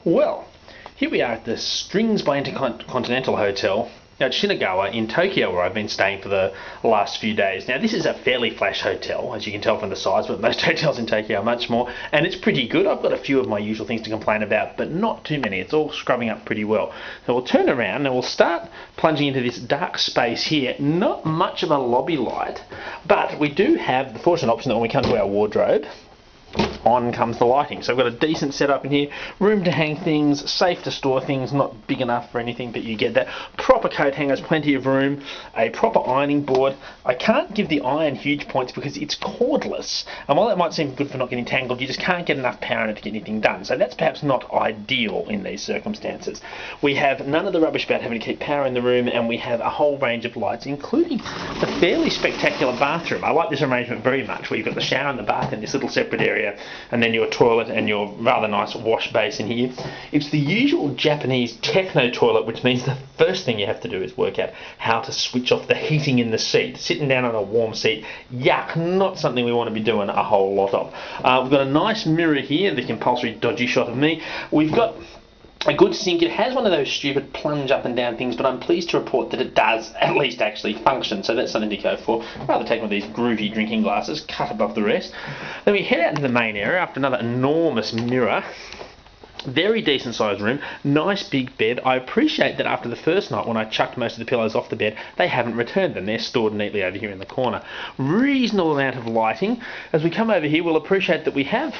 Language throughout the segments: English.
Well, here we are at the Strings by Intercontinental Hotel at Shinagawa in Tokyo, where I've been staying for the last few days. Now, this is a fairly flash hotel, as you can tell from the size, but most hotels in Tokyo are much more, and it's pretty good. I've got a few of my usual things to complain about, but not too many. It's all scrubbing up pretty well. So we'll turn around and we'll start plunging into this dark space here. Not much of a lobby light, but we do have the fortunate option that when we come to our wardrobe, on comes the lighting. So I've got a decent setup in here, room to hang things, safe to store things, not big enough for anything, but you get that. Proper coat hangers, plenty of room, a proper ironing board. I can't give the iron huge points because it's cordless, and while that might seem good for not getting tangled, you just can't get enough power in it to get anything done. So that's perhaps not ideal in these circumstances. We have none of the rubbish about having to keep power in the room, and we have a whole range of lights, including the fairly spectacular bathroom. I like this arrangement very much, where you've got the shower and the bath in this little separate area, and then your toilet and your rather nice wash basin here. It's the usual Japanese techno toilet, which means the first thing you have to do is work out how to switch off the heating in the seat. Sitting down on a warm seat, yuck, not something we want to be doing a whole lot of. We've got a nice mirror here, the compulsory dodgy shot of me. We've got a good sink. It has one of those stupid plunge up and down things, but I'm pleased to report that it does at least actually function, so that's something to go for. I'd rather take one of these groovy drinking glasses, cut above the rest. Then we head out into the main area after another enormous mirror. Very decent sized room, nice big bed. I appreciate that after the first night when I chucked most of the pillows off the bed, they haven't returned them. They're stored neatly over here in the corner. Reasonable amount of lighting. As we come over here, we'll appreciate that we have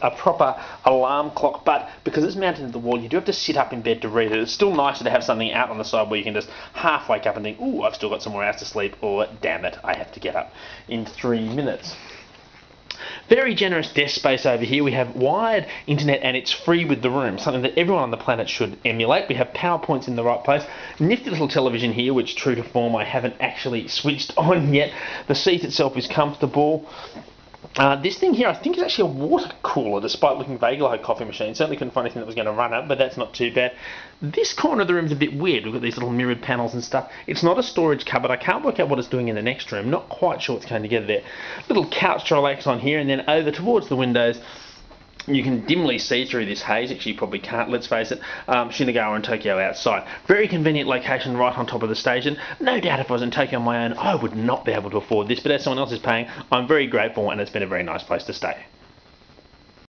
a proper alarm clock, but because it's mounted to the wall, you do have to sit up in bed to read it. It's still nicer to have something out on the side where you can just half wake up and think, ooh, I've still got some more hours to sleep, or damn it, I have to get up in 3 minutes. Very generous desk space over here. We have wired internet and it's free with the room, something that everyone on the planet should emulate. We have power points in the right place. Nifty little television here, which true to form I haven't actually switched on yet. The seat itself is comfortable. This thing here I think is actually a water cooler, despite looking vaguely like a coffee machine. Certainly couldn't find anything that was going to run it, but that's not too bad. This corner of the room is a bit weird. We've got these little mirrored panels and stuff. It's not a storage cupboard. I can't work out what it's doing in the next room. Not quite sure what's going together there. Little couch to relax on here, and then over towards the windows, you can dimly see through this haze. Actually, you probably can't, let's face it. Shinagawa and Tokyo outside. Very convenient location right on top of the station. No doubt if I was in Tokyo on my own, I would not be able to afford this, but as someone else is paying, I'm very grateful, and it's been a very nice place to stay.